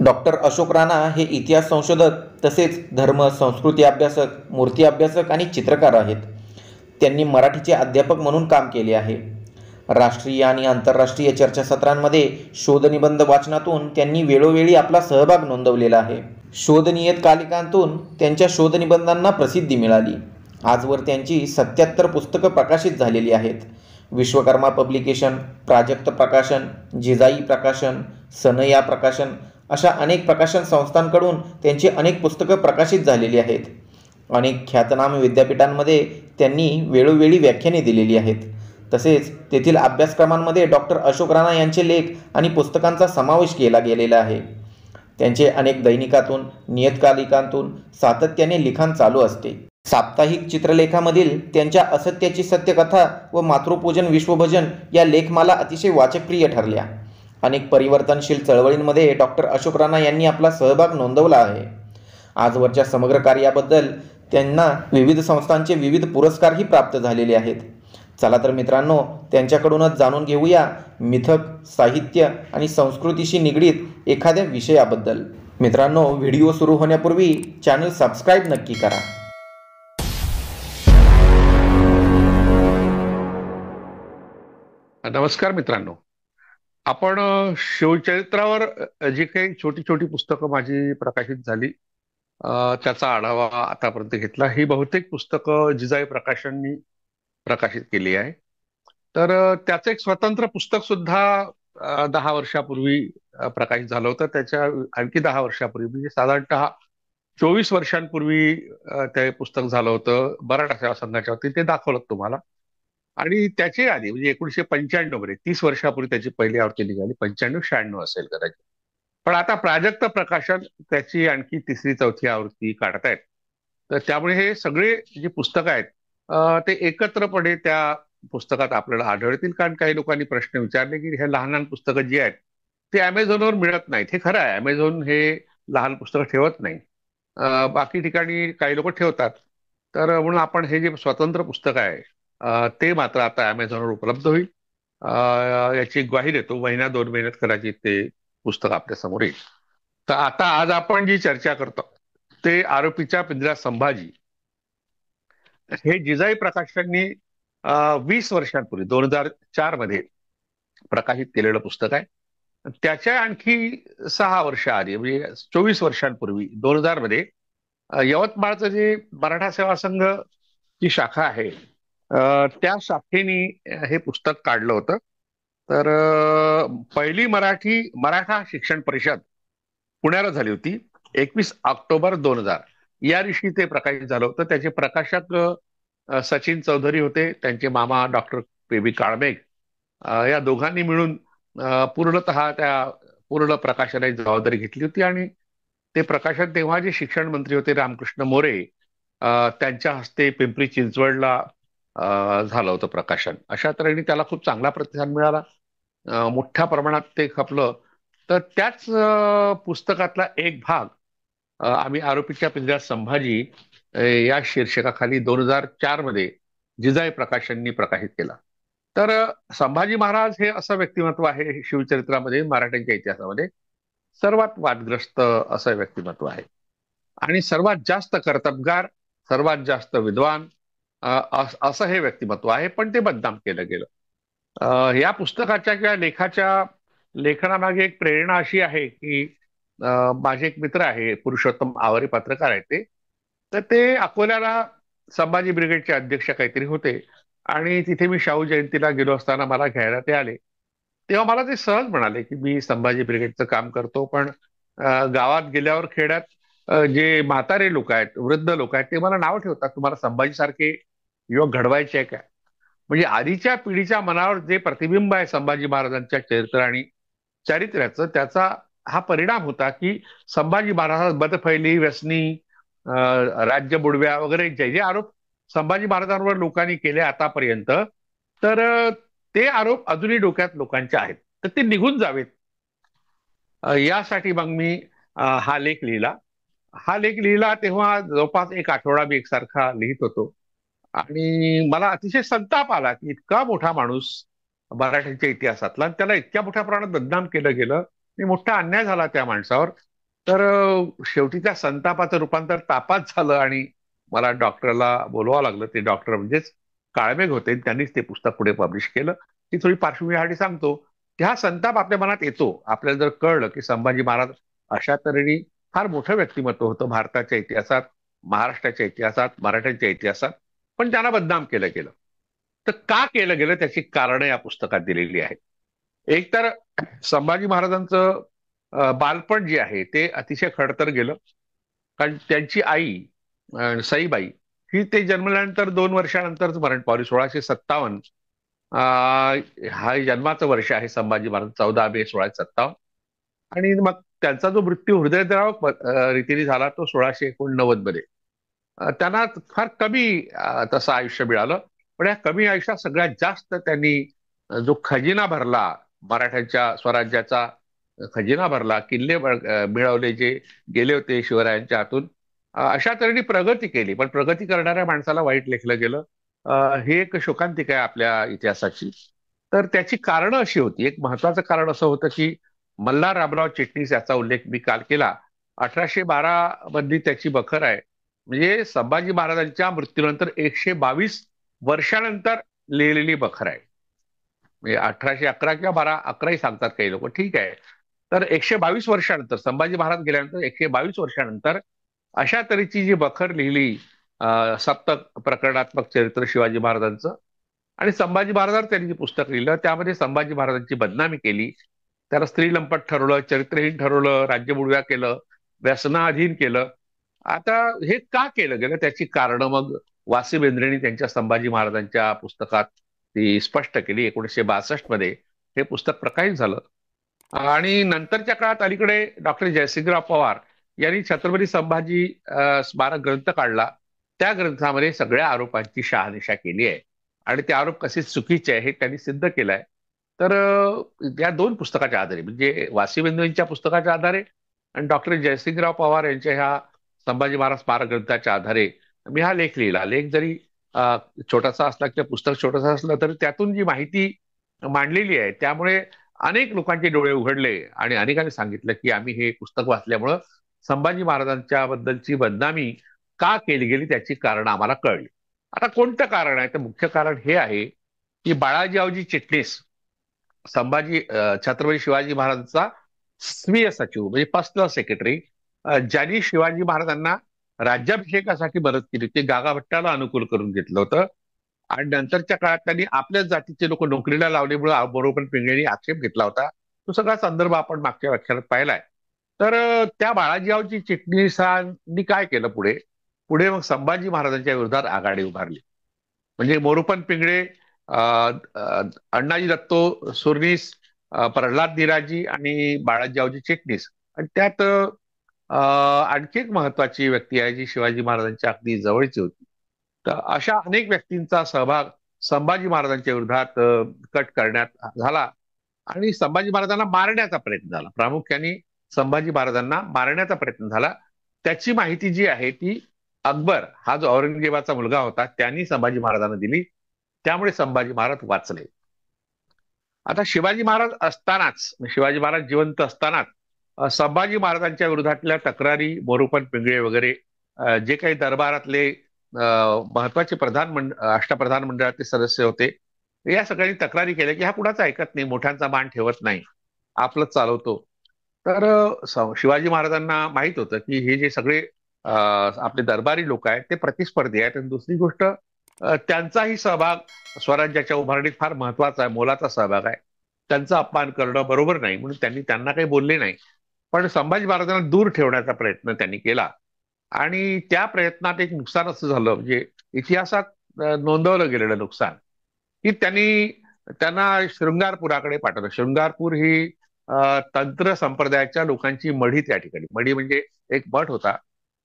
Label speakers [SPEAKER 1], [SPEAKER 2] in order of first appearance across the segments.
[SPEAKER 1] Doctor Ashok Rana हे इतिहास संशोधक तसेच धर्म संस्कृती अभ्यासक, मूर्ती अभ्यासक आणि चित्रकार आहेत. त्यांनी मराठीचे अध्यापक म्हणून काम केले आहे. राष्ट्रीय आणि आंतरराष्ट्रीय चर्चासत्रांमध्ये शोधनिबंध वाचनातून त्यांनी वेळोवेळी आपला सहभाग नोंदवलेला आहे. शोधनियतकालिकांतून त्यांच्या शोधनिबंधांना प्रसिद्धी मिळाली. आजवर त्यांची 77 पुस्तकं प्रकाशित झालेली आहेत. विश्वकर्मा पब्लिकेशन, प्राजक्त प्रकाशन, जिजाई प्रकाशन, सनया प्रकाशन अशा अनेक प्रकाशन संस्थांकडून त्यांची अनेक पुस्तकं प्रकाशित झालेली आहेत. अनेक ख्यातनाम विद्यापीठांमध्ये त्यांनी वेळोवेळी व्याख्याने दिलेली आहेत. तसेच तेथील अभ्यासक्रमांमध्ये डॉक्टर अशोक राणा यांचे लेख आणि पुस्तकांचा समावेश केला गेलेला आहे. त्यांचे अनेक दैनिकातून, नियतकालिकांतून सातत्याने लिखाण चालू असते. साप्ताहिक चित्रलेखामधील त्यांच्या असत्याची सत्यकथा व मातृपूजन विश्वभजन या लेखमाला अतिशय वाचकप्रिय ठरल्या. अनेक परिवर्तनशील चळवळींमध्ये डॉक्टर अशोक राणा यांनी आपला सहभाग नोंदवला आहे. आजवरच्या समग्र कार्याबद्दल त्यांना विविध संस्थांचे विविध पुरस्कारही प्राप्त झालेले आहेत. चला तर मित्रांनो, त्यांच्याकडूनच जाणून घेऊया मिथक, साहित्य आणि संस्कृतीशी निगडीत एखाद्या विषयाबद्दल. मित्रांनो, व्हिडिओ सुरू होण्यापूर्वी चॅनल सबस्क्राईब नक्की करा.
[SPEAKER 2] नमस्कार मित्रांनो, आपण शिवचरित्रावर जी काही छोटी छोटी पुस्तकं माझी प्रकाशित झाली त्याचा आढावा आतापर्यंत घेतला. ही बहुतेक पुस्तकं जिजाई प्रकाशननी प्रकाशित केली आहे. तर त्याचं एक स्वतंत्र पुस्तक सुद्धा 10 वर्षापूर्वी प्रकाशित झालं होतं. त्याच्या आणखी 10 वर्षापूर्वी म्हणजे साधारणतः 24 वर्षांपूर्वी ते पुस्तक झालं होतं मराठा सेवा संघाच्यावरती. ते दाखवलं तुम्हाला. आणि त्याची आधी म्हणजे 1995 मध्ये 30 वर्षापूर्वी त्याची पहिली आवृत्ती निघाली. 95-96 असेल कदाचित. पण आता प्राजक्त प्रकाशन त्याची आणखी तिसरी चौथी आवृत्ती काढतायत. तर त्यामुळे हे सगळे जी पुस्तकं आहेत ते एकत्रपणे त्या पुस्तकात आपल्याला आढळतील. कारण काही लोकांनी प्रश्न विचारले की हे लहान लहान पुस्तकं जी आहेत ते अमेझॉनवर मिळत नाहीत. हे खरं आहे, अमेझॉन हे लहान पुस्तकं ठेवत नाही. बाकी ठिकाणी काही लोक ठेवतात. तर म्हणून आपण हे जे स्वतंत्र पुस्तक आहे ते मात्र आता अमेझॉनवर उपलब्ध होईल. याची ग्वाही देतो, महिना 2 महिन्यात कदाचित ते पुस्तक आपल्या समोर येईल. तर आता आज आपण जी चर्चा करतो ते आरोपीच्या पिंजऱ्यात संभाजी हे जिजाई प्रकाशनांनी 20 वर्षांपूर्वी 2004 मध्ये प्रकाशित केलेलं पुस्तक आहे. त्याच्या आणखी 6 वर्ष आधी म्हणजे 24 वर्षांपूर्वी 2000 मध्ये यवतमाळचं जे मराठा सेवा संघ ची शाखा आहे त्या शाखेने हे पुस्तक काढलं होतं. तर पहिली मराठा शिक्षण परिषद पुण्याला झाली होती 21 ऑक्टोबर 2000 या दिवशी ते प्रकाशित झालं होतं. त्याचे प्रकाशक सचिन चौधरी होते, त्यांचे मामा डॉक्टर पे.बी. काळमेघ या दोघांनी मिळून पूर्णतः त्या पूर्ण प्रकाशनाची जबाबदारी घेतली होती. आणि ते प्रकाशन तेव्हा जे शिक्षण मंत्री होते रामकृष्ण मोरे त्यांच्या हस्ते पिंपरी चिंचवडला झालं होतं प्रकाशन. अशा तऱ्हेने त्याला खूप चांगला प्रतिसाद मिळाला, मोठ्या प्रमाणात ते खपलं. तर त्याच पुस्तकातला एक भाग आम्ही आरोपीच्या पिंजऱ्यात संभाजी या शीर्षकाखाली 2004 मध्ये जिजाई प्रकाशननी प्रकाशित केला. तर संभाजी महाराज हे असं व्यक्तिमत्व आहे शिवचरित्रामध्ये, मराठ्यांच्या इतिहासामध्ये सर्वात वादग्रस्त असं व्यक्तिमत्व आहे. आणि सर्वात जास्त कर्तबगार, सर्वात जास्त विद्वान असं हे व्यक्तिमत्व आहे. पण ते बदनाम केलं गेलं. या पुस्तकाच्या किंवा लेखनामागे एक प्रेरणा अशी आहे की माझे एक मित्र आहे पुरुषोत्तम आवारे, पत्रकार आहेत ते. तर ते अकोल्याला संभाजी ब्रिगेडचे अध्यक्ष काहीतरी होते आणि तिथे मी शाहू जयंतीला गेलो असताना मला घ्यायला ते आले. तेव्हा मला ते सहज म्हणाले की मी संभाजी ब्रिगेडचं काम करतो, पण गावात गेल्यावर खेड्यात जे म्हातारे लोक आहेत, वृद्ध लोक आहेत, ते मला नाव ठेवतात, तुम्हाला संभाजी सारखे युवक घडवायचे आहे का? म्हणजे आधीच्या पिढीच्या मनावर जे प्रतिबिंब आहे संभाजी महाराजांच्या चरित्र आणि चारित्र्याचं, त्याचा हा परिणाम होता की संभाजी महाराज बदफैली, व्यसनी, राज्य बुडव्या वगैरे जे जे आरोप संभाजी महाराजांवर लोकांनी केले आतापर्यंत, तर ते आरोप अजूनही डोक्यात लोकांच्या आहेत. तर ते निघून जावेत यासाठी मग मी हा लेख लिहिला. तेव्हा जवळपास 1 आठवडा मी एकसारखा लिहित होतो आणि मला अतिशय संताप आला की इतका मोठा माणूस मराठ्यांच्या इतिहासातला, त्याला इतक्या मोठ्या प्रमाणात बदनाम केलं गेलं, मोठा अन्याय झाला त्या माणसावर. तर शेवटी त्या संतापाचं रूपांतर तापात झालं आणि मला डॉक्टरला बोलवावं लागलं. ते डॉक्टर म्हणजेच काळमेघ होते. त्यांनीच ते पुस्तक पुढे पब्लिश केलं. ती थोडी पार्श्वभूमी सांगतो की हा संताप आपल्या मनात येतो. आपल्याला जर कळलं की संभाजी महाराज अशा तऱ्हेने फार मोठं व्यक्तिमत्व होतं भारताच्या इतिहासात, महाराष्ट्राच्या इतिहासात, मराठ्यांच्या इतिहासात, पण त्यांना बदनाम केलं गेलं. तर का केलं गेलं त्याची कारणं या पुस्तकात दिलेली आहेत. एक तर संभाजी महाराजांचं बालपण जे आहे ते अतिशय खडतर गेलं. कारण त्यांची आई सईबाई ही ते जन्मल्यानंतर 2 वर्षानंतरच मरण पावली. 1657 हा जन्माचं वर्ष आहे संभाजी महाराज, 14 मे 1657. आणि मग त्यांचा जो मृत्यू हृदयद्रावक रीतीने झाला तो 1689 मध्ये. त्यांना फार कमी तसं आयुष्य मिळालं. पण या कमी आयुष्यात सगळ्यात जास्त त्यांनी जो खजिना भरला, मराठ्यांच्या स्वराज्याचा खजिना भरला, किल्ले मिळवले जे गेले होते शिवरायांच्या हातून, अशा तऱ्हेने प्रगती केली. पण प्रगती करणाऱ्या माणसाला वाईट लेखलं गेलं. ही एक शोकांतिका आहे आपल्या इतिहासाची. तर त्याची कारणं अशी होती. एक महत्वाचं कारण असं होतं की मल्हार रामराव चिटणीस याचा उल्लेख मी काल केला. 1812 मधली त्याची बखर आहे. म्हणजे संभाजी महाराजांच्या मृत्यूनंतर 122 वर्षानंतर लिहिलेली बखर आहे. म्हणजे 1811 किंवा 12, 11ही सांगतात काही लोक, ठीक आहे. तर 122 वर्षानंतर संभाजी महाराज गेल्यानंतर 122 वर्षानंतर अशा तऱ्हेची जी बखर लिहिली, सप्तक प्रकरणात्मक चरित्र शिवाजी महाराजांचं. आणि संभाजी महाराजांवर त्यांनी जे पुस्तक लिहिलं त्यामध्ये संभाजी महाराजांची बदनामी केली. त्याला स्त्रीलंपट ठरवलं, चरित्रहीन ठरवलं, राज्य बुडव्या केलं, व्यसनाधीन केलं. आता हे का केलं गेलं त्याची कारणं मग वासी बेंद्रेंनी त्यांच्या संभाजी महाराजांच्या पुस्तकात ती स्पष्ट केली. 1962 मध्ये हे पुस्तक प्रकाशित झालं. आणि नंतरच्या काळात अलीकडे डॉक्टर जयसिंगराव पवार यांनी छत्रपती संभाजी स्मारक ग्रंथ काढला. त्या ग्रंथामध्ये सगळ्या आरोपांची शहानिशा केली आहे आणि ते आरोप कसे चुकीचे आहे हे त्यांनी सिद्ध केलंय. तर या 2 पुस्तकाच्या आधारे, म्हणजे वासीबेंदू यांच्या पुस्तकाच्या आधारे आणि डॉक्टर जयसिंगराव पवार यांच्या ह्या संभाजी महाराज स्मारक ग्रंथाच्या आधारे मी हा लेख लिहिला. लेख जरी छोटासा असला किंवा पुस्तक छोटंसं असलं तरी त्यातून जी माहिती मांडलेली आहे त्यामुळे अनेक लोकांचे डोळे उघडले आणि अनेकांनी सांगितलं की आम्ही हे पुस्तक वाचल्यामुळं संभाजी महाराजांच्या बद्दलची बदनामी का केली गेली त्याची कारण आम्हाला कळली. आता कोणतं कारण आहे? तर मुख्य कारण हे आहे की बाळाजीरावजी चिटणीस संभाजी छत्रपती शिवाजी महाराजांचा स्वीय सचिव म्हणजे पर्सनल सेक्रेटरी, ज्यांनी शिवाजी महाराजांना राज्याभिषेकासाठी मदत केली, ते गागाभट्टाला अनुकूल करून घेतलं होतं. आणि नंतरच्या काळात त्यांनी आपल्याच जातीचे लोक नोकरीला लावल्यामुळे बरोबर पिंगळेंनी आक्षेप घेतला होता. तो सगळा संदर्भ आपण मागच्या व्याख्यानात पाहिलाय. तर त्या बाळाजीरावजी चिटणीसांनी काय केलं पुढे पुढे मग संभाजी महाराजांच्या विरोधात आघाडी उभारली. म्हणजे मोरोपंत पिंगळे, अण्णाजी दत्तो सुरनीस, प्रल्हाद निराजी आणि बाळाजीरावजी चिटणीस. आणि त्यात आणखी एक महत्वाची व्यक्ती आहे जी शिवाजी महाराजांच्या अगदी जवळची होती. तर अशा अनेक व्यक्तींचा सहभाग संभाजी महाराजांच्या विरोधात कट करण्यात झाला आणि संभाजी महाराजांना मारण्याचा प्रयत्न झाला. प्रामुख्याने संभाजी महाराजांना मारण्याचा प्रयत्न झाला. त्याची माहिती जी आहे ती अकबर हा जो औरंगजेबाचा मुलगा होता त्यांनी संभाजी महाराजांना दिली. त्यामुळे संभाजी महाराज वाचले. आता शिवाजी महाराज असतानाच, शिवाजी महाराज जिवंत असतानाच संभाजी महाराजांच्या विरोधातल्या तक्रारी मोरोपंत पिंगळे वगैरे जे काही दरबारातले महत्वाचे अष्टप्रधान मंडळातले सदस्य होते या सगळ्यांनी तक्रारी केल्या की हा कुणाचा ऐकत नाही, मोठ्यांचा मान ठेवत नाही, आपलंच चालवतो. तर शिवाजी महाराजांना माहित होतं की हे जे सगळे आपले दरबारी लोक आहेत ते प्रतिस्पर्धी आहेत. आणि दुसरी गोष्ट त्यांचाही सहभाग स्वराज्याच्या उभारणीत फार महत्वाचा आहे, मोलाचा सहभाग आहे. त्यांचा अपमान करणं बरोबर नाही म्हणून त्यांनी त्यांना काही बोलले नाही. पण संभाजी महाराजांना दूर ठेवण्याचा प्रयत्न त्यांनी केला. आणि त्या प्रयत्नात एक नुकसान असं झालं, म्हणजे इतिहासात नोंदवलं गेलेलं नुकसान, की त्यांना शृंगारपुराकडे पाठवलं. शृंगारपूर ही तंत्र संप्रदायाच्या लोकांची मढी त्या ठिकाणी, मढी म्हणजे एक मठ होता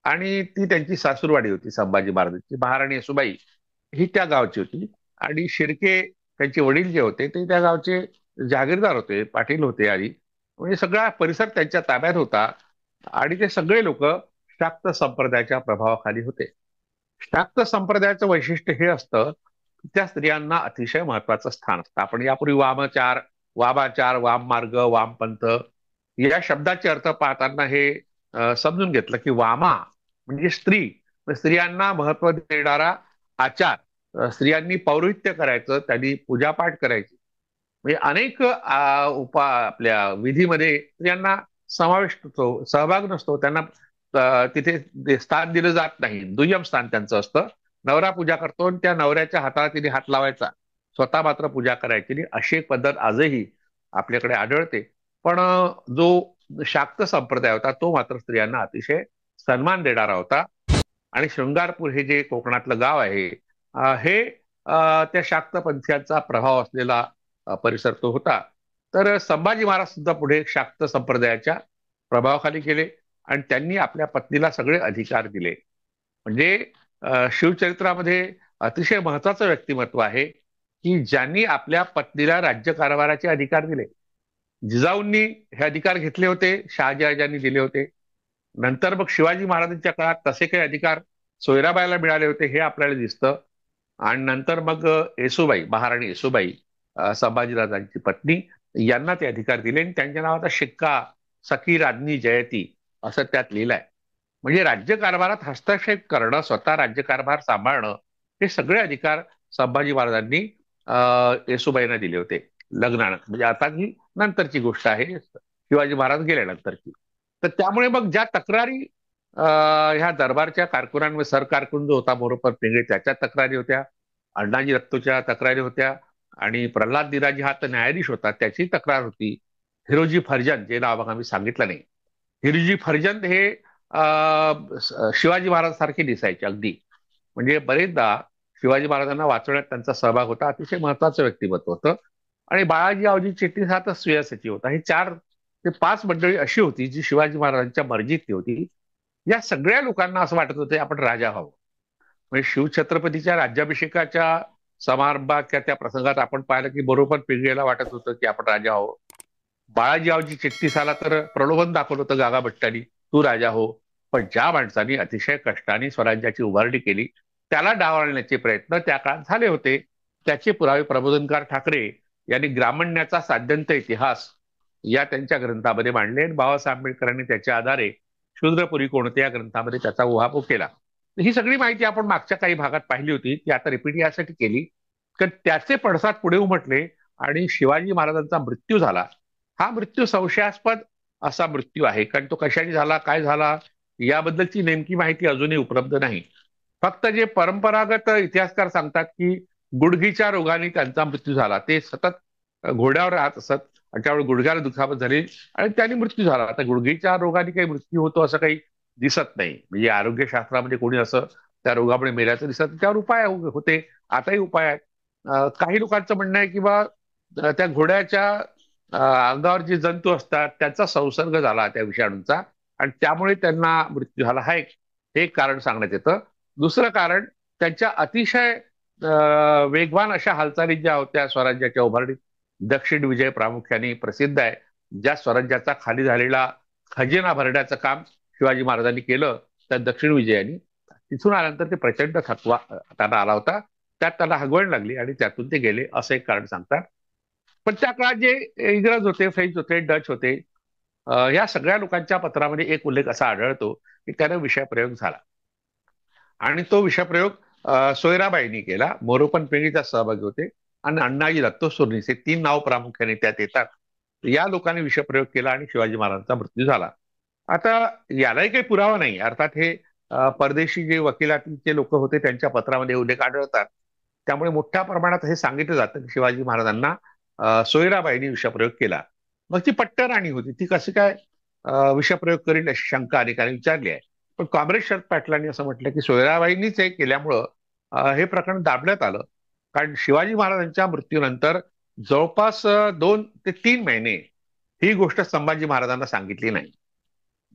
[SPEAKER 2] आणि ती त्यांची सासूरवाडी होती. संभाजी महाराजांची महाराणी येसुबाई ही त्या गावची होती आणि शिर्के त्यांचे वडील जे होते ते त्या गावचे जागीरदार होते, पाटील होते आधी. म्हणजे सगळा परिसर त्यांच्या ताब्यात होता आणि ते सगळे लोक शाक्त संप्रदायाच्या प्रभावाखाली होते. शाक्त संप्रदायाचं वैशिष्ट्य हे असतं की त्या स्त्रियांना अतिशय महत्वाचं स्थान असतं. आपण यापूर्वी वामाचार, वाम मार्ग, वामपंथ या शब्दाचे अर्थ पाहताना हे समजून घेतलं की वामा म्हणजे स्त्री, स्त्रियांना महत्व देणारा आचार, स्त्रियांनी पौरोहित्य करायचं, त्यांनी पूजापाठ करायची, म्हणजे अनेक आपल्या विधीमध्ये स्त्रियांना समावेश नसतो, सहभाग नसतो, त्यांना तिथे स्थान दिलं जात नाही, दुय्यम स्थान त्यांचं असतं. नवरा पूजा करतो आणि त्या नवऱ्याच्या हाताला तिने हात लावायचा, स्वतः मात्र पूजा करायची नाही, अशी एक पद्धत आजही आपल्याकडे आढळते. पण जो शाक्त संप्रदाय होता तो मात्र स्त्रियांना अतिशय सन्मान देणारा होता. आणि शृंगारपूर हे जे कोकणातलं गाव आहे, हे त्या शाक्त पंथीयांचा प्रभाव असलेला परिसर तो होता. तर संभाजी महाराज सुद्धा पुढे शाक्त संप्रदायाच्या प्रभावाखाली गेले आणि त्यांनी आपल्या पत्नीला सगळे अधिकार दिले. म्हणजे शिवचरित्रामध्ये अतिशय महत्वाचं व्यक्तिमत्व आहे की ज्यांनी आपल्या पत्नीला राज्यकारभाराचे अधिकार दिले. जिजाऊंनी हे अधिकार घेतले होते, शहाजीराजांनी दिले होते. नंतर मग शिवाजी महाराजांच्या काळात तसे काही अधिकार सोयराबाईला मिळाले होते हे आपल्याला दिसतं. आणि नंतर मग येसुबाई, महाराणी येसुबाई, संभाजीराजांची पत्नी, यांना ते अधिकार दिले आणि त्यांच्या नावाचा शिक्का सखी राज्ञी जयती असं त्यात लिहिलंय. म्हणजे राज्यकारभारात हस्तक्षेप करणं, स्वतः राज्यकारभार सांभाळणं, हे सगळे अधिकार संभाजी महाराजांनी येसुबाईंना दिले होते लग्नानं. म्हणजे आता ही नंतरची गोष्ट आहे, शिवाजी महाराज गेल्यानंतरची. तर त्यामुळे मग ज्या तक्रारी ह्या दरबारच्या कारकुनांमध्ये, सरकारकून जो होता मोरोपंत पिंगळे त्याच्या तक्रारी होत्या, अण्णाजी दत्तोच्या तक्रारी होत्या, आणि प्रल्हाद दिराजी हा तर न्यायाधीश होता त्याची तक्रार होती. हिरोजी फर्जंद, जे नाव बघा मी सांगितलं नाही, हिरोजी फर्जंद हे शिवाजी महाराज सारखे दिसायचे अगदी. म्हणजे बरेचदा शिवाजी महाराजांना वाचवण्यात त्यांचा सहभाग होता, अतिशय महत्वाचं व्यक्तिमत्व होतं. आणि बाळाजी आवजी चिटणीस हा तर सुयासची होता. हे 4 ते 5 मंडळी अशी होती जी शिवाजी महाराजांच्या मर्जीतली होती. या सगळ्या लोकांना असं वाटत होतं आपण राजा व्हावं. म्हणजे शिवछत्रपतीच्या राज्याभिषेकाच्या समारंभात किंवा त्या प्रसंगात आपण पाहिलं की बरोबर पिंगळेला वाटत होतं की आपण राजा व्हावं. बाळाजीरावजी चिटणीसाला तर प्रलोभन दाखवलं होतं गागा भट्टांनी, तू राजा हो. पण ज्या माणसांनी अतिशय कष्टाने स्वराज्याची उभारणी केली त्याला डावलण्याचे प्रयत्न त्या काळात झाले होते. त्याचे पुरावे प्रबोधनकार ठाकरे यांनी ग्रामण्याचा साध्यंत इतिहास या त्यांच्या ग्रंथामध्ये मांडले. बाबासाहेब आंबेडकरांनी त्याच्या आधारे शूद्रपुरी कोणत्या या ग्रंथामध्ये त्याचा उहापोह केला. ही सगळी माहिती आपण मागच्या काही भागात पाहिली होती, ती आता रिपीट यासाठी केली कारण त्याचे पडसाद पुढे उमटले आणि शिवाजी महाराजांचा मृत्यू झाला. हा मृत्यू संशयास्पद असा मृत्यू आहे, कारण तो कशाने झाला, काय झाला, याबद्दलची नेमकी माहिती अजूनही उपलब्ध नाही. फक्त जे परंपरागत इतिहासकार सांगतात की गुडघीच्या रोगाने त्यांचा मृत्यू झाला. ते सतत घोड्यावर राहत असत आणि त्यामुळे गुडघ्याला दुखापत झाली आणि त्यांनी मृत्यू झाला. आता गुडघीच्या रोगाने काही मृत्यू होतो असं काही दिसत नाही. म्हणजे आरोग्यशास्त्रामध्ये कोणी असं त्या रोगामुळे मेल्याचं दिसत, त्यावर उपाय होते, आताही उपाय आहेत. काही लोकांचं म्हणणं आहे की बा त्या घोड्याच्या अंगावर जे जंतू असतात त्याचा संसर्ग झाला त्या विषाणूचा आणि त्यामुळे त्यांना मृत्यू झाला. हा एक कारण सांगण्यात येतं. दुसरं कारण त्यांच्या अतिशय वेगवान अशा हालचाली ज्या होत्या स्वराज्याच्या उभारणीत. दक्षिण विजय प्रामुख्याने प्रसिद्ध आहे, ज्या स्वराज्याचा खाली झालेला खजिना भरण्याचं काम शिवाजी महाराजांनी केलं त्या दक्षिण विजयानी. तिथून आल्यानंतर ते प्रचंड थकवा त्यांना आला होता, त्यात त्यांना हगवण लागली आणि त्यातून ते गेले असं एक कारण सांगतात. पण त्या काळात जे इंग्रज होते, फ्रेंच होते, डच होते, या सगळ्या लोकांच्या पत्रामध्ये एक उल्लेख असा आढळतो की त्याने विषयप्रयोग झाला आणि तो विषयप्रयोग सोयराबाईंनी केला. मोरोपंत पिंगळीचा सहभागी होते आणि अण्णाजी दत्तो सुर्नीस हे 3 नाव प्रामुख्याने त्यात येतात. या लोकांनी विषयप्रयोग केला आणि शिवाजी महाराजांचा मृत्यू झाला. आता यालाही काही पुरावा नाही, अर्थात हे परदेशी जे वकिलातीचे लोक होते त्यांच्या पत्रामध्ये उल्लेख आढळतात. त्यामुळे मोठ्या प्रमाणात हे सांगितलं जातं की शिवाजी महाराजांना सोयराबाईंनी विषप्रयोग केला. मग ती पट्टराणी होती, ती कसं काय विषप्रयोग करील अशी शंका अनेकांनी विचारली आहे. पण कॉम्रेड शरद पाटलांनी असं म्हटलं की सोयराबाईंनीच हे केल्यामुळं हे प्रकरण दाबण्यात आलं. कारण शिवाजी महाराजांच्या मृत्यूनंतर जवळपास 2 ते 3 महिने ही गोष्ट संभाजी महाराजांना सांगितली नाही.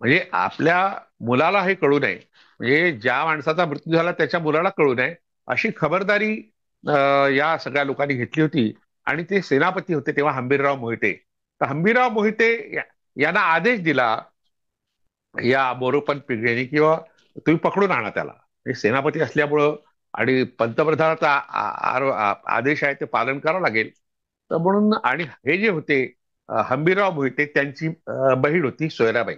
[SPEAKER 2] म्हणजे आपल्या मुलाला हे कळू नये, म्हणजे ज्या माणसाचा मृत्यू झाला त्याच्या मुलाला कळू नये अशी खबरदारी या सगळ्या लोकांनी घेतली होती. आणि ते सेनापती होते तेव्हा हंबीरराव मोहिते. तर हंबीरराव मोहिते यांना आदेश दिला या मोरोपंत पिंगळेंनी किंवा तुम्ही पकडून आणा त्याला. हे सेनापती असल्यामुळं आणि पंतप्रधानाचा आदेश आहे ते पालन करावं लागेल. तर म्हणून आणि हे जे होते हंबीरराव मोहिते त्यांची बहीण होती सोयराबाई.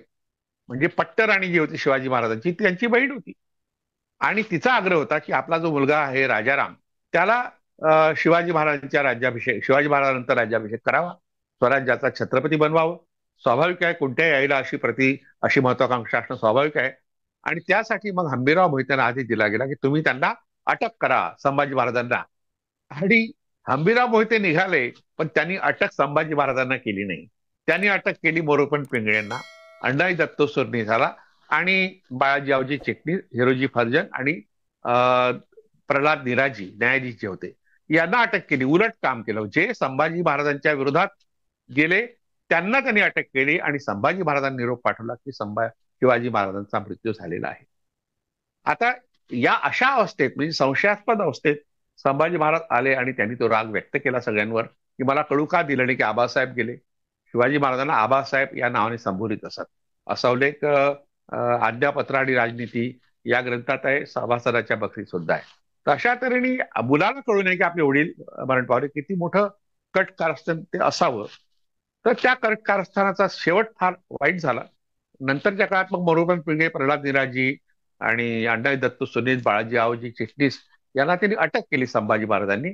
[SPEAKER 2] म्हणजे पट्टराणी जी होती शिवाजी महाराजांची, ती त्यांची बहीण होती. आणि तिचा आग्रह होता की आपला जो मुलगा आहे राजाराम, त्याला शिवाजी महाराजांच्या राज्याभिषेक, शिवाजी महाराजांनंतर राज्याभिषेक करावा, स्वराज्याचा छत्रपती बनवावं. स्वाभाविक आहे, कोणत्याही आईला अशी महत्वाकांक्षा असणं स्वाभाविक आहे. आणि त्यासाठी मग हंबीरराव मोहित्यांना आदेश दिला गेला की तुम्ही त्यांना अटक करा, संभाजी महाराजांना. आणि हंबीरराव मोहिते निघाले, पण त्यांनी अटक संभाजी महाराजांना केली नाही. त्यांनी अटक केली मोरोपंत पिंगळेंना, अण्णाई दत्तोस्वर निघाला, आणि बाळाजीरावजी चिटणीस, हिरोजी फर्जन आणि प्रल्हाद निराजी न्यायाधीश जे होते, यांना अटक केली. उलट काम केलं. जे संभाजी महाराजांच्या विरोधात गेले त्यांना त्यांनी अटक केली, आणि संभाजी महाराजांनी निरोप पाठवला की शिवाजी महाराजांचा मृत्यू झालेला आहे. आता या अशा अवस्थेत, म्हणजे संशयास्पद अवस्थेत संभाजी महाराज आले, आणि त्यांनी तो राग व्यक्त केला सगळ्यांवर की मला कळू का दिलं नाही की आबासाहेब गेले. शिवाजी महाराजांना आबासाहेब या नावाने संबोधित असत. असा उल्लेख आज्ञापत्र आणि राजनीती या ग्रंथात आहे, सभासदाच्या बखरीत सुद्धा आहे. तर अशा तऱ्हेने मुलाला कळू नये की आपले वडील मरण पावले, किती मोठं कट कारस्थान ते असावं. तर त्या कट कारस्थानाचा शेवट फार वाईट झाला. नंतरच्या काळात मग मोरोपंत पिंगळे, प्रल्हाद निराजी आणि अण्णाई दत्त सुनील, बाळाजी आवजी चिटणीस यांना त्यांनी अटक केली संभाजी महाराजांनी,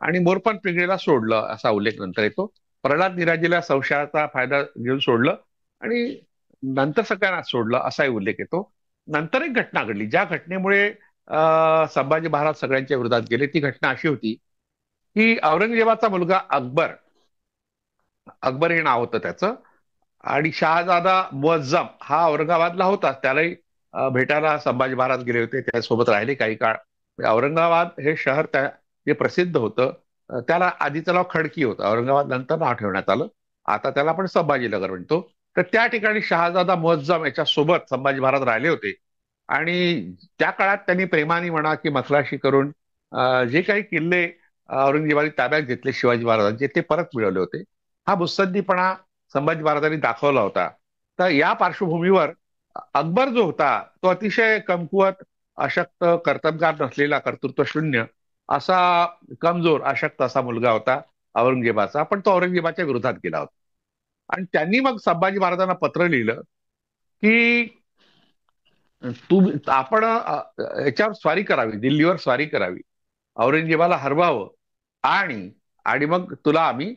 [SPEAKER 2] आणि मोरोपंत पिंगळेला सोडलं असा उल्लेख नंतर येतो. प्रल्हाद निराजीला संशयाचा फायदा घेऊन सोडलं, आणि नंतर सगळ्यांना सोडलं असाही उल्लेख येतो. नंतर एक घटना घडली, ज्या घटनेमुळे संभाजी महाराज सगळ्यांच्या विरोधात गेले. ती घटना अशी होती की औरंगजेबाचा मुलगा अकबर, अकबर हे नाव होतं त्याचं, आणि शहाजादा मुअज्जम हा औरंगाबादला होता. त्यालाही भेटायला संभाजी महाराज गेले होते, त्यासोबत राहिले काही काळ. औरंगाबाद हे शहर जे प्रसिद्ध होतं, त्याला आधीचं नाव खडकी होतं, औरंगाबाद नंतर नाव ठेवण्यात आलं. आता त्याला आपण संभाजीनगर म्हणतो. तर त्या ठिकाणी शहाजादा मुअज्जम याच्या सोबत संभाजी महाराज राहिले होते, आणि त्या काळात त्यांनी प्रेमाने म्हणा की मखलाशी करून जे काही किल्ले औरंगजेबाने ताब्यात घेतले शिवाजी महाराजांचे, ते परत मिळवले होते. हा मुत्सद्दीपणा संभाजी महाराजांनी दाखवला होता. तर या पार्श्वभूमीवर अकबर जो होता तो अतिशय कमकुवत, अशक्त, कर्तबगार नसलेला, कर्तृत्वशून्य असा, कमजोर अशक्त असा मुलगा होता औरंगजेबाचा. पण तो औरंगजेबाच्या विरोधात गेला होता, आणि त्यांनी मग संभाजी महाराजांना पत्र लिहिलं की आपण याच्यावर स्वारी करावी, दिल्लीवर स्वारी करावी, औरंगजेबाला हरवावं, आणि आणि मग तुला आम्ही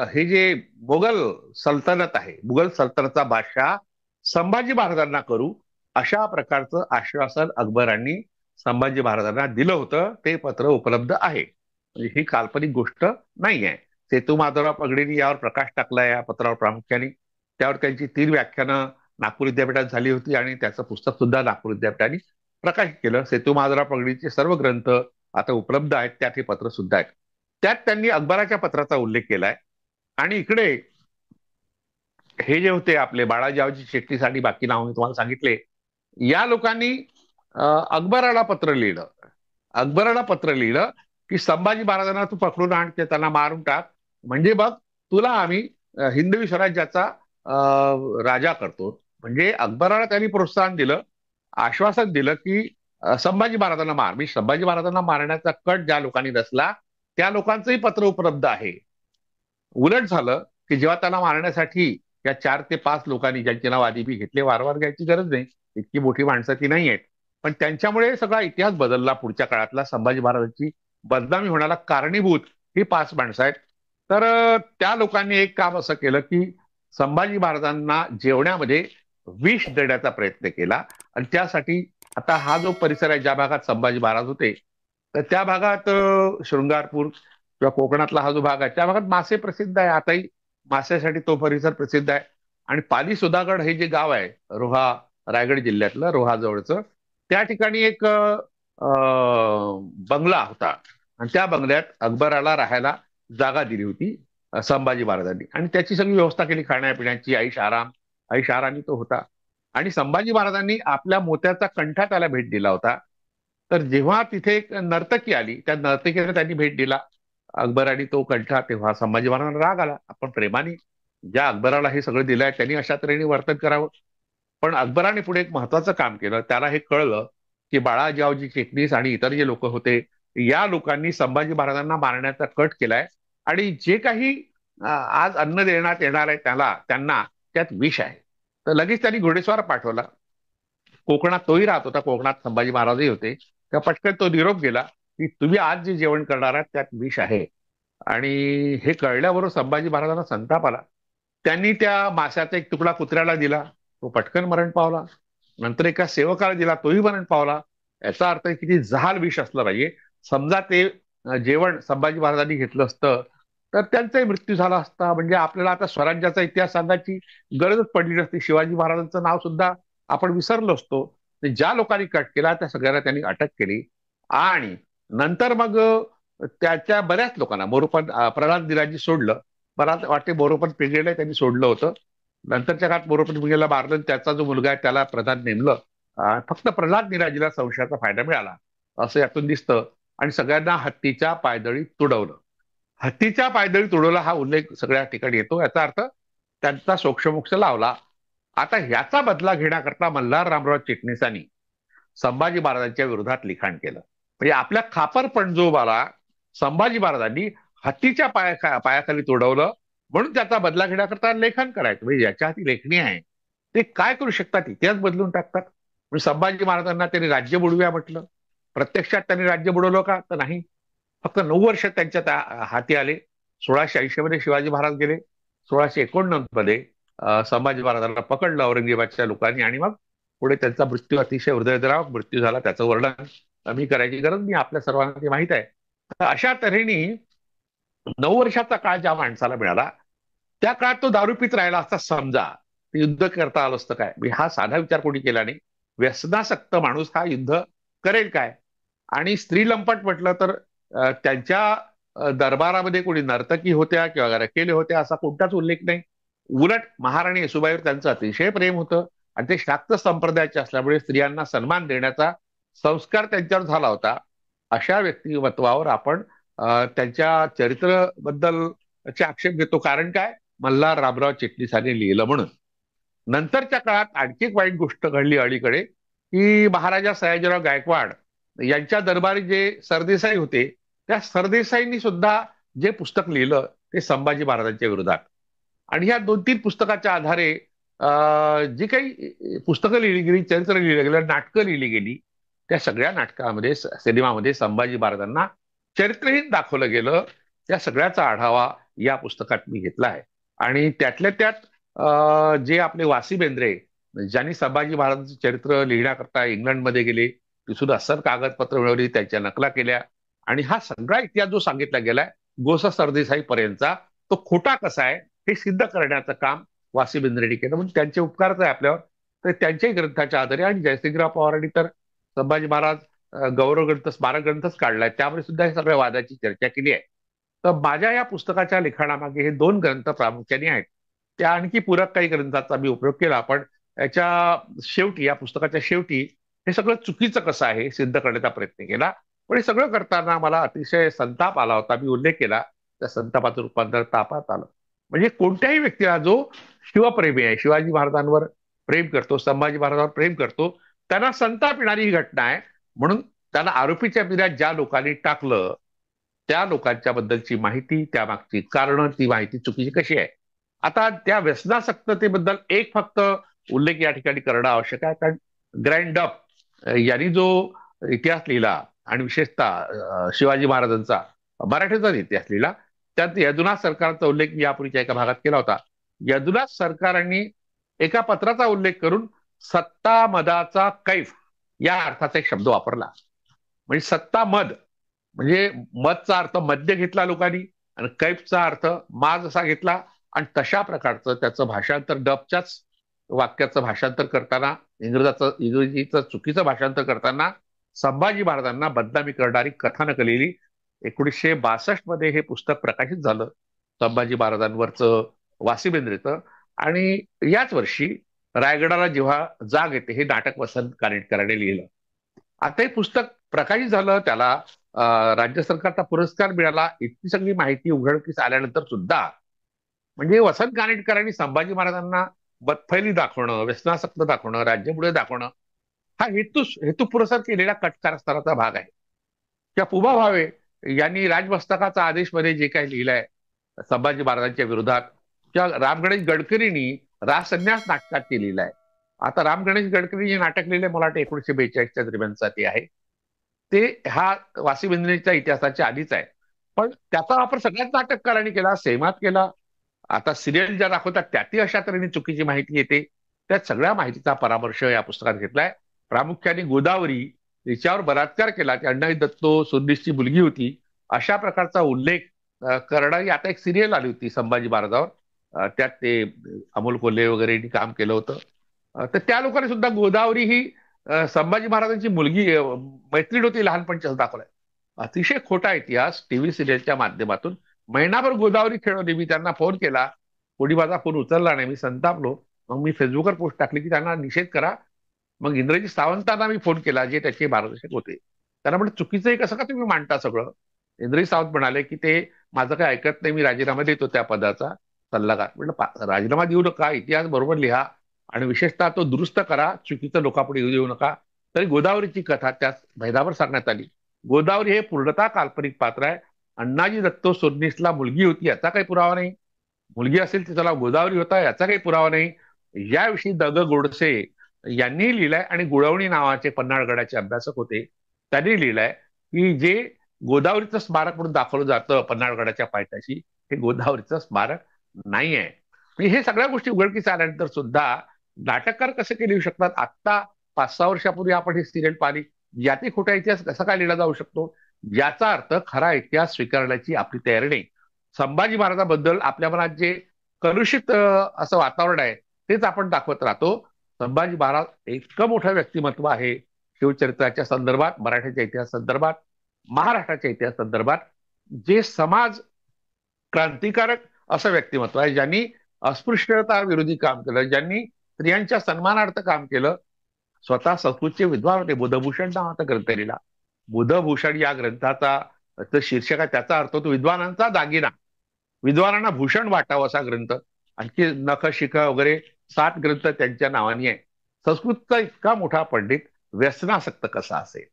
[SPEAKER 2] हे जे मुघल सल्तनत आहे, मुघल सल्तनतचा बादशाह संभाजी महाराजांना करू, अशा प्रकारचं आश्वासन अकबरांनी संभाजी महाराजांना दिलं होतं. ते पत्र उपलब्ध आहे, म्हणजे ही काल्पनिक गोष्ट नाही आहे. सेतू माधवराव पगडींनी यावर प्रकाश टाकला या पत्रावर प्रामुख्याने. त्यावर त्यांची 3 व्याख्यानं नागपूर विद्यापीठात झाली होती, आणि त्याचं पुस्तक सुद्धा नागपूर विद्यापीठाने प्रकाशित केलं. सेतू माधवराव पगडीचे सर्व ग्रंथ आता उपलब्ध आहेत, त्यात हे पत्र सुद्धा आहेत. त्यात त्यांनी अकबराच्या पत्राचा उल्लेख केलाय. आणि इकडे हे जे होते आपले बाळाजीरावजी चिटणीस आणि बाकी नाव मी तुम्हाला सांगितले, या लोकांनी अकबराला पत्र लिहिलं. अकबराला पत्र लिहिलं की संभाजी महाराजांना तू पकडून आण, ते त्यांना मारून टाक, म्हणजे बघ तुला आम्ही हिंदवी स्वराज्याचा राजा करतो. म्हणजे अकबराला त्यांनी प्रोत्साहन दिलं, आश्वासन दिलं की संभाजी महाराजांना मार. मी संभाजी महाराजांना मारण्याचा कट ज्या लोकांनी रचला त्या लोकांचंही पत्र उपलब्ध आहे. उलट झालं की जेव्हा त्याला मारण्यासाठी या 4 ते 5 लोकांनी, ज्यांचे नाव आधी मी घेतले, वारंवार घ्यायची गरज नाही, इतकी मोठी माणसं ती नाही आहेत, पण त्यांच्यामुळे सगळा इतिहास बदलला पुढच्या काळातला. संभाजी महाराजांची बदनामी होण्याला कारणीभूत ही 5 माणसं आहेत. तर त्या लोकांनी एक काम असं केलं की संभाजी महाराजांना जेवणामध्ये विष देण्याचा प्रयत्न केला. आणि त्यासाठी आता हा जो परिसर आहे, ज्या भागात संभाजी महाराज होते, तर त्या भागात शृंगारपूर किंवा कोकणातला हा जो भाग आहे, त्या भागात मासे प्रसिद्ध आहे. आताही मासेसाठी तो परिसर प्रसिद्ध आहे. आणि पाली सुधागड हे जे गाव आहे, रोहा, रायगड जिल्ह्यातलं रोहा जवळचं, त्या ठिकाणी एक बंगला होता, आणि त्या बंगल्यात अकबराला राहायला जागा दिली होती संभाजी महाराजांनी, आणि त्याची सगळी व्यवस्था केली, खाण्यापिण्याची, ऐश आरामी तो होता. आणि संभाजी महाराजांनी आपल्या मोत्याचा कंठा त्याला भेट दिला होता. तर जेव्हा तिथे एक नर्तकी आली, त्या नर्तकीला त्यांनी भेट दिला अकबरांनी तो कंठा, तेव्हा संभाजी महाराजांना राग आला. आपण प्रेमाने ज्या अकबराला हे सगळं दिलंय त्यांनी अशा तऱ्हेने वर्तन करावं. पण अकबराने पुढे एक महत्वाचं काम केलं. त्याला हे कळलं की बाळाजीरावजी चिटणीस आणि इतर जे लोक होते, या लोकांनी संभाजी महाराजांना मारण्याचा कट केलाय, आणि जे काही आज अन्न देण्यात येणार आहे त्यांना त्यात विष आहे. तर लगेच त्यांनी घोडेस्वार पाठवला. कोकणात तोही राहत होता, कोकणात संभाजी महाराजही होते. तेव्हा पटकन तो निरोप गेला की तुम्ही आज जे जेवण करणार आहात त्यात विष आहे. आणि हे कळल्याबरोबर संभाजी महाराजांना संताप आला. त्यांनी त्या माशाचा एक तुकडा कुत्र्याला दिला, तो पटकन मरण पावला. नंतर एका सेवकाला दिला, तोही मरण पावला. याचा अर्थ किती जहाल विष असलं पाहिजे. समजा ते जेवण संभाजी महाराजांनी घेतलं असतं तर त्यांचाही मृत्यू झाला असता. म्हणजे आपल्याला आता स्वराज्याचा इतिहास सांगायची गरजच पडली नसती. शिवाजी महाराजांचं नाव सुद्धा आपण विसरलो असतो. ज्या लोकांनी कट केला त्या सगळ्यांना त्यांनी अटक केली. आणि नंतर मग त्याच्या बऱ्याच लोकांना मोरोपंत प्रल्हाद दिराजी सोडलं. मला वाटते मोरोपंत पिंगळेला त्यांनी सोडलं होतं. नंतरच्या काळात मोरोपंत पिंगळेला मारलं आणि त्याचा जो मुलगा आहे त्याला प्रधान नेमलं. फक्त प्रल्हाद निराजीला संशयाचा फायदा मिळाला असं यातून दिसतं. आणि सगळ्यांना हत्तीच्या पायदळी तुडवलं. हत्तीच्या पायदळी तुडवला हा उल्लेख सगळ्या ठिकाणी येतो. याचा अर्थ त्यांचा सोक्षमोक्ष लावला. आता ह्याचा बदला घेण्याकरता मल्हार रामराव चिटणीसांनी संभाजी महाराजांच्या विरोधात लिखाण केलं. म्हणजे आपल्या खापर पणजोबाला संभाजी महाराजांनी हत्तीच्या पायाखाली तोडवलं, म्हणून त्याचा बदला घेण्याकरता लेखन करायचं. म्हणजे ज्याच्या हाती लेखणी आहे ते काय करू शकतात, इतिहास बदलून टाकतात. म्हणजे संभाजी महाराजांना त्यांनी राज्य बुडव्या म्हटलं. प्रत्यक्षात त्यांनी राज्य बुडवलं का, तर नाही. फक्त 9 वर्ष त्यांच्या हाती आले. 1680 मध्ये शिवाजी महाराज गेले. 1689 मध्ये संभाजी महाराजांना पकडलं औरंगजेबाच्या लोकांनी. आणि मग पुढे त्यांचा मृत्यू अतिशय हृदयद्रावक मृत्यू झाला. त्याचं वर्णन मी करायची गरज नाही, आपल्या सर्वांना ते माहित आहे. तर अशा तऱ्हेने 9 वर्षाचा काळ ज्या माणसाला मिळाला त्या काळात तो दारू पित राहिला असता समजा, युद्ध करता आलं असतं काय. हा साधा विचार कोणी केला नाही. व्यसनासक्त माणूस हा युद्ध करेल काय. आणि स्त्री लंपट म्हटलं तर त्यांच्या दरबारामध्ये कोणी नर्तकी होत्या किंवा रकेले होत्या असा कोणताच उल्लेख नाही. उलट महाराणी येसुबाईवर त्यांचं अतिशय प्रेम होतं. आणि ते शाक्त संप्रदायाचे असल्यामुळे स्त्रियांना सन्मान देण्याचा संस्कार त्यांच्यावर झाला होता. अशा व्यक्तिमत्वावर आपण त्यांच्या चरित्राबद्दलचे आक्षेप घेतो. कारण काय, मल्हार रामराव चिटणीसांनी लिहिलं म्हणून. नंतरच्या काळात आणखी एक वाईट गोष्ट घडली अलीकडे, की महाराजा सयाजीराव गायकवाड यांच्या दरबारी जे सरदेसाई होते त्या सरदेसाईंनी सुद्धा जे पुस्तक लिहिलं ते संभाजी महाराजांच्या विरोधात. आणि ह्या 2-3 पुस्तकाच्या आधारे जी काही पुस्तकं लिहिली गेली, चरित्र लिहिलं गेलं, नाटकं लिहिली गेली, त्या सगळ्या नाटकामध्ये सिनेमामध्ये संभाजी महाराजांना चरित्रहीन दाखवलं गेलं. त्या सगळ्याचा आढावा या पुस्तकात मी घेतला आहे. आणि त्यातल्या त्यात जे आपले वासी बेंद्रे ज्यांनी संभाजी महाराजांचं चरित्र लिहिण्याकरता इंग्लंडमध्ये गेले, तिथून अस्सल कागदपत्र मिळवली, त्यांच्या नकला केल्या. आणि हा सगळा इतिहास जो सांगितला गेलाय गोसा सरदेसाई पर्यंतचा, तो खोटा कसा आहे हे सिद्ध करण्याचं काम वासी बेंद्रेंनी केलं. म्हणून त्यांचे उपकारच आहे आपल्यावर. तर त्यांच्याही ग्रंथाच्या आधारे, आणि जयसिंगराव पवारांनी तर संभाजी महाराज गौरव ग्रंथ, स्मारक ग्रंथच काढलाय, त्यामुळे सुद्धा हे सगळ्या वादाची चर्चा केली आहे. तर माझ्या या पुस्तकाच्या लिखाणामागे हे 2 ग्रंथ प्रामुख्याने आहेत. त्या आणखी पूरक काही ग्रंथांचा मी उपयोग केला. पण याच्या शेवटी, या पुस्तकाच्या शेवटी हे सगळं चुकीचं कसं आहे हे सिद्ध करण्याचा प्रयत्न केला. पण हे सगळं करताना मला अतिशय संताप आला होता. मी उल्लेख केला, त्या संतापाचं रूपांतर तापात आलं. म्हणजे कोणत्याही व्यक्तीला जो शिवप्रेमी आहे, शिवाजी महाराजांवर प्रेम करतो, संभाजी महाराजांवर प्रेम करतो, त्यांना संताप येणारी ही घटना आहे. म्हणून त्याला आरोपीच्या पिऱ्यात ज्या लोकांनी टाकलं त्या लोकांच्या बद्दलची माहिती, त्यामागची कारणं, ती माहिती चुकीची कशी आहे. आता त्या व्यसनासक्ततेबद्दल एक फक्त उल्लेख या ठिकाणी करणं आवश्यक आहे. कारण ग्रँड डफ यांनी जो इतिहास लिहिला, आणि विशेषतः शिवाजी महाराजांचा मराठीचा इतिहास लिहिला, त्यात यदुनाथ सरकारचा उल्लेख मी यापूर्वीच्या एका भागात केला होता. यदुनाथ सरकारांनी एका पत्राचा उल्लेख करून सत्ता मदाचा कैफ या अर्थाचा एक शब्द वापरला. म्हणजे सत्ता मद म्हणजे मदचा अर्थ मद्य घेतला लोकांनी, आणि कैफचा अर्थ माज असा घेतला. आणि तशा प्रकारचं त्याचं भाषांतर, डबच्याच वाक्याचं भाषांतर करताना, इंग्रजीचं चुकीचं भाषांतर करताना संभाजी महाराजांना बदनामी करणारी कथानक लिहिली. 1962 मध्ये हे पुस्तक प्रकाशित झालं, संभाजी महाराजांवरचं वासी बेंद्रेचं. आणि याच वर्षी रायगडाला जेव्हा जाग येते हे नाटक वसंत कानेटकरांनी लिहिलं. आता हे पुस्तक प्रकाशित झालं, त्याला राज्य सरकारचा पुरस्कार मिळाला. इतकी सगळी माहिती उघडकीस आल्यानंतर सुद्धा, म्हणजे वसंत कानेटकरांनी संभाजी महाराजांना बदफैली दाखवणं, व्यसनासक्त दाखवणं, राज्यपुढे दाखवणं, हा हेतुपुरस्सर केलेला कटकारस्थानाचा भाग आहे. किंवा पुबा भावे यांनी राजमस्तकाचा आदेश मध्ये जे काही लिहिलंय संभाजी महाराजांच्या विरोधात, किंवा राम गणेश गडकरींनी रासन्यास नाटकात ते लिहिलंय. आता राम गणेश गडकरी जे नाटक लिहिलंय मला वाटतं 1942च्या दरम्यानचा ते आहे. ते हा वासी बेंद्रेच्या इतिहासाच्या आधीच आहे. पण त्याचा वापर सगळ्याच नाटककारांनी केला, सेमात केला. आता सिरियल ज्या दाखवतात त्यातही अशा तऱ्हेने चुकीची माहिती येते. त्या सगळ्या माहितीचा परामर्श या पुस्तकात घेतलाय. प्रामुख्याने गोदावरी तिच्यावर बलात्कार केला, की अण्णाजी दत्तो सोदनीसची मुलगी होती, अशा प्रकारचा उल्लेख करणारी आता एक सिरियल आली होती संभाजी महाराजावर. त्यात ते अमोल कोल्हे वगैरे काम केलं होतं. तर त्या लोकांनी सुद्धा गोदावरी ही संभाजी महाराजांची मुलगी मैत्रीण होती लहानपणची असं दाखवलंय. अतिशय खोटा इतिहास टीव्ही सिरियलच्या माध्यमातून. महिनाभर गोदावरी खेळवली. मी त्यांना फोन केला, कोणी माझा फोन उचलला नाही. मी संतापलो. मग मी फेसबुकवर पोस्ट टाकली की त्यांना निषेध करा. मग इंद्रजीत सावंतांना मी फोन केला, जे त्याचे मार्गदर्शक होते. त्यांना म्हटलं चुकीचं आहे कसं का तुम्ही मांडता सगळं. इंद्रजीत सावंत म्हणाले की ते माझं काही ऐकत नाही, मी राजीनामा देतो त्या पदाचा सल्लागार. म्हटलं राजीनामा देऊ नका, इतिहास बरोबर लिहा आणि विशेषतः तो दुरुस्त करा, चुकीचं लोकांपुढे येऊ देऊ नका. तरी गोदावरीची कथा त्यात भेदाभर सांगण्यात आली. गोदावरी हे पूर्णतः काल्पनिक पात्र आहे. अण्णाजी दत्तो सोदनीसला मुलगी होती याचा काही पुरावा नाही. मुलगी असेल तर त्याला गोदावरी होता याचा काही पुरावा नाही. याविषयी द ग गोडसे यांनी लिहिलंय आणि गुळवणी नावाचे पन्हाळगडाचे अभ्यासक होते, त्यांनी लिहिलंय की जे गोदावरीचं स्मारक म्हणून दाखवलं जातं पन्हाळगडाच्या पायथ्याशी, हे गोदावरीचं स्मारक नाही आहे. हे सगळ्या गोष्टी उघडकीस आल्यानंतर सुद्धा नाटककार कसे केले येऊ शकतात. आत्ता 5-6 वर्षापूर्वी आपण ही सिरियल पाहिली, यातही खोटा इतिहास कसा काय लिहिला जाऊ शकतो. याचा अर्थ खरा इतिहास स्वीकारण्याची आपली तयारी नाही. संभाजी महाराजांबद्दल आपल्या मनात जे कलुषित असं वातावरण आहे तेच आपण दाखवत राहतो. संभाजी महाराज इतकं मोठं व्यक्तिमत्व आहे शिवचरित्राच्या संदर्भात, मराठ्याच्या इतिहास संदर्भात, महाराष्ट्राच्या इतिहास संदर्भात, जे समाज क्रांतिकारक असं व्यक्तिमत्व आहे, ज्यांनी अस्पृश्यता विरोधी काम केलं, ज्यांनी स्त्रियांच्या सन्मानार्थ काम केलं. स्वतः संस्कृतचे विद्वान होते. बुधभूषण नावाचा ग्रंथ लिहिला. बुधभूषण या ग्रंथाचा शीर्षक आहे, त्याचा अर्थ होतो विद्वानांचा दागिना, विद्वानांना भूषण वाटावं असा ग्रंथ. आणखी नख शिख वगैरे 7 ग्रंथ त्यांच्या नावानी आहे. संस्कृतचा इतका मोठा पंडित व्यसनासक्त कसा असेल.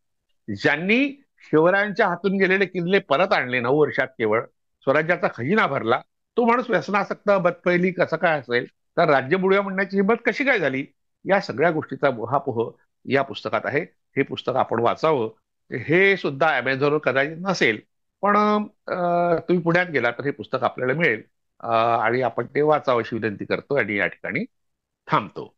[SPEAKER 2] ज्यांनी शिवरायांच्या हातून गेलेले किल्ले परत आणले 9 वर्षात केवळ, स्वराज्याचा खजिना भरला, तो माणूस व्यसनासक्त बदपैली कसा काय असेल. तर राज्य बुडूया म्हणण्याची हिंमत कशी काय झाली. या सगळ्या गोष्टीचा उहापोह या पुस्तकात आहे. हे पुस्तक आपण वाचावं. हे सुद्धा अमेझॉनवर कदाचित नसेल, पण तुम्ही पुण्यात गेला तर हे पुस्तक आपल्याला मिळेल आणि आपण ते वाचावं अशी विनंती करतो आणि या ठिकाणी थांबतो.